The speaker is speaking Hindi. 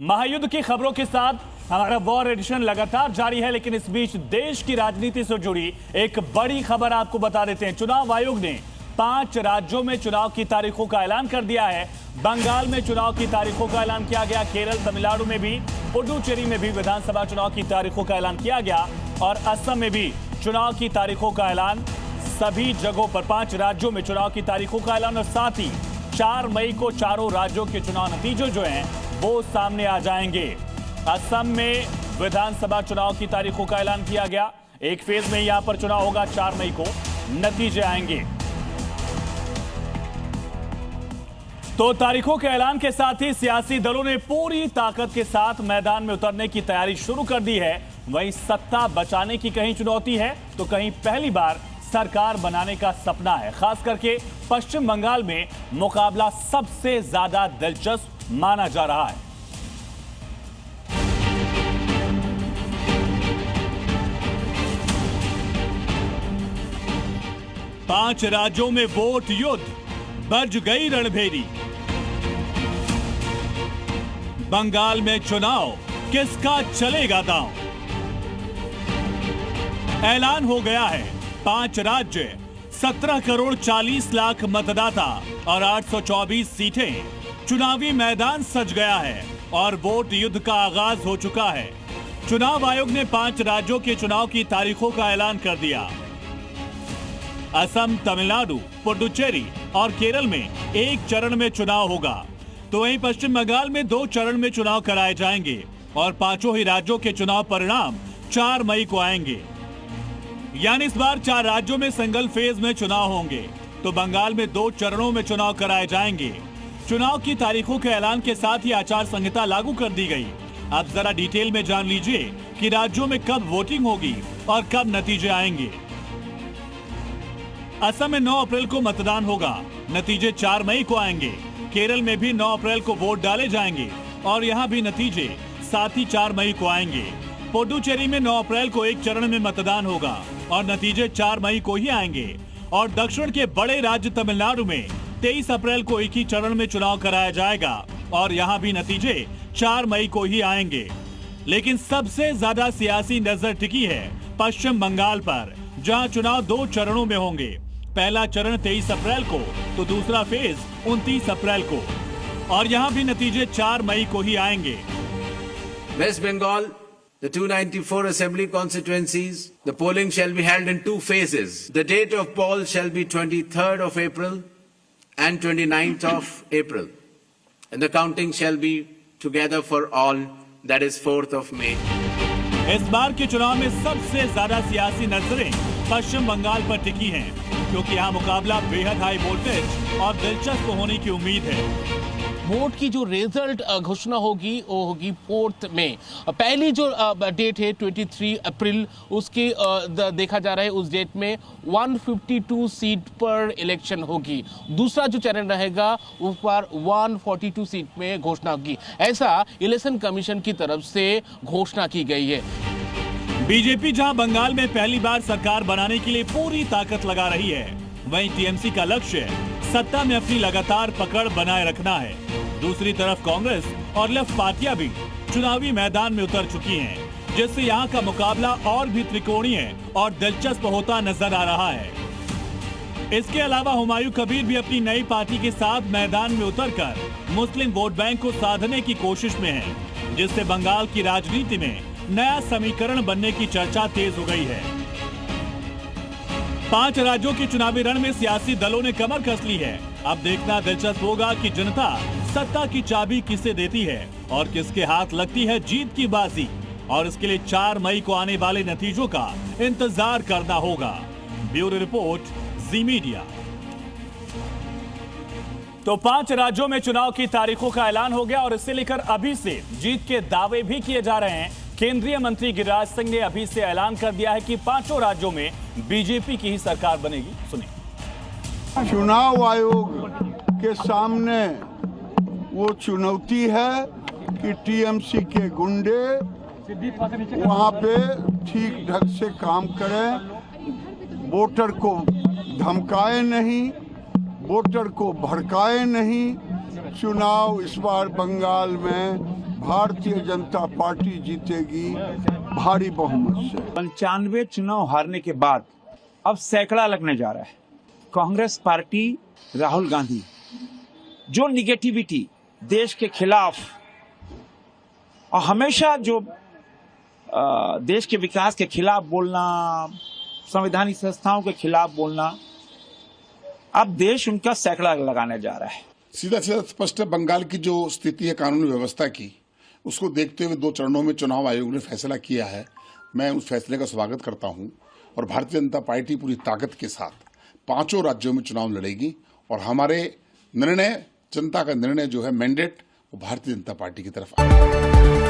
महायुद्ध की खबरों के साथ हमारा वॉर एडिशन लगातार जारी है, लेकिन इस बीच देश की राजनीति से जुड़ी एक बड़ी खबर आपको बता देते हैं। चुनाव आयोग ने 5 राज्यों में चुनाव की तारीखों का ऐलान कर दिया है। बंगाल में चुनाव की तारीखों का ऐलान किया गया, केरल, तमिलनाडु में भी, पुडुचेरी में भी विधानसभा चुनाव की तारीखों का ऐलान किया गया और असम में भी चुनाव की तारीखों का ऐलान। सभी जगहों पर 5 राज्यों में चुनाव की तारीखों का ऐलान और साथ ही 4 मई को चारों राज्यों के चुनाव नतीजे जो हैं वो सामने आ जाएंगे। असम में विधानसभा चुनाव की तारीखों का ऐलान किया गया। एक फेज में यहां पर चुनाव होगा, 4 मई को नतीजे आएंगे। तो तारीखों के ऐलान के साथ ही सियासी दलों ने पूरी ताकत के साथ मैदान में उतरने की तैयारी शुरू कर दी है। वहीं सत्ता बचाने की कहीं चुनौती है तो कहीं पहली बार सरकार बनाने का सपना है। खास करके पश्चिम बंगाल में मुकाबला सबसे ज्यादा दिलचस्प माना जा रहा है। पांच राज्यों में वोट युद्ध, बज गई रणभेरी। बंगाल में चुनाव, किसका चलेगा दांव? ऐलान हो गया है, 5 राज्य, 17 करोड़ 40 लाख मतदाता और 824 सीटें। चुनावी मैदान सज गया है और वोट युद्ध का आगाज हो चुका है। चुनाव आयोग ने 5 राज्यों के चुनाव की तारीखों का ऐलान कर दिया। असम, तमिलनाडु, पुडुचेरी और केरल में एक चरण में चुनाव होगा, तो वहीं पश्चिम बंगाल में 2 चरण में चुनाव कराए जाएंगे और 5 ही राज्यों के चुनाव परिणाम 4 मई को आएंगे। यानी इस बार 4 राज्यों में सिंगल फेज में चुनाव होंगे, तो बंगाल में 2 चरणों में चुनाव कराए जाएंगे। चुनाव की तारीखों के ऐलान के साथ ही आचार संहिता लागू कर दी गई। अब जरा डिटेल में जान लीजिए कि राज्यों में कब वोटिंग होगी और कब नतीजे आएंगे। असम में 9 अप्रैल को मतदान होगा, नतीजे 4 मई को आएंगे। केरल में भी 9 अप्रैल को वोट डाले जाएंगे और यहां भी नतीजे साथ ही 4 मई को आएंगे। पुडुचेरी में 9 अप्रैल को एक चरण में मतदान होगा और नतीजे 4 मई को ही आएंगे। और दक्षिण के बड़े राज्य तमिलनाडु में 23 अप्रैल को एक ही चरण में चुनाव कराया जाएगा और यहां भी नतीजे 4 मई को ही आएंगे। लेकिन सबसे ज्यादा सियासी नजर टिकी है पश्चिम बंगाल पर, जहां चुनाव 2 चरणों में होंगे। पहला चरण 23 अप्रैल को तो दूसरा फेज 29 अप्रैल को, और यहां भी नतीजे 4 मई को ही आएंगे। West Bengal, the 294 assembly constituencies, the polling shall be held in 2 phases. The date of poll shall be 23rd of April and 29th of April. And the counting shall be together for all, that is 4th of May. इस बार के चुनाव में सबसे ज्यादा सियासी नजरें पश्चिम बंगाल पर टिकी हैं, क्योंकि यहाँ मुकाबला बेहद हाई वोल्टेज और दिलचस्प होने की उम्मीद है। वोट की जो रिजल्ट घोषणा होगी वो होगी 4 में। पहली जो डेट है 23 अप्रैल, उसके देखा जा रहा है उस डेट में 152 सीट पर इलेक्शन होगी। दूसरा जो चरण रहेगा उस पर 142 सीट में घोषणा होगी। ऐसा इलेक्शन कमीशन की तरफ से घोषणा की गई है। बीजेपी जहां बंगाल में पहली बार सरकार बनाने के लिए पूरी ताकत लगा रही है, वहीं टीएमसी का लक्ष्य सत्ता में अपनी लगातार पकड़ बनाए रखना है। दूसरी तरफ कांग्रेस और लेफ्ट पार्टियां भी चुनावी मैदान में उतर चुकी हैं, जिससे यहां का मुकाबला और भी त्रिकोणीय और दिलचस्प होता नजर आ रहा है। इसके अलावा हुमायूं कबीर भी अपनी नई पार्टी के साथ मैदान में उतरकर मुस्लिम वोट बैंक को साधने की कोशिश में है, जिससे बंगाल की राजनीति में नया समीकरण बनने की चर्चा तेज हो गई है। 5 राज्यों के चुनावी रण में सियासी दलों ने कमर कस ली है। अब देखना दिलचस्प होगा कि जनता सत्ता की चाबी किसे देती है और किसके हाथ लगती है जीत की बाजी, और इसके लिए 4 मई को आने वाले नतीजों का इंतजार करना होगा। ब्यूरो रिपोर्ट, जी मीडिया। तो 5 राज्यों में चुनाव की तारीखों का ऐलान हो गया और इससे लेकर अभी से जीत के दावे भी किए जा रहे हैं। केंद्रीय मंत्री गिरिराज सिंह ने अभी से ऐलान कर दिया है कि 5 राज्यों में बीजेपी की ही सरकार बनेगी। सुनिए। चुनाव आयोग के सामने वो चुनौती है कि टीएमसी के गुंडे वहां पे ठीक ढंग से काम करें, वोटर को धमकाए नहीं, वोटर को भड़काए नहीं। चुनाव इस बार बंगाल में भारतीय जनता पार्टी जीतेगी भारी बहुमत से। 95 चुनाव हारने के बाद अब सैकड़ा लगने जा रहा है। कांग्रेस पार्टी, राहुल गांधी जो निगेटिविटी देश के खिलाफ और हमेशा जो देश के विकास के खिलाफ बोलना, संवैधानिक संस्थाओं के खिलाफ बोलना, अब देश उनका सैकड़ा लगाने जा रहा है। सीधा सीधा स्पष्ट बंगाल की जो स्थिति है कानूनी व्यवस्था की, उसको देखते हुए 2 चरणों में चुनाव आयोग ने फैसला किया है। मैं उस फैसले का स्वागत करता हूं और भारतीय जनता पार्टी पूरी ताकत के साथ 5 राज्यों में चुनाव लड़ेगी और हमारे निर्णय, जनता का निर्णय जो है, मैंडेट, वो भारतीय जनता पार्टी की तरफ आएगा।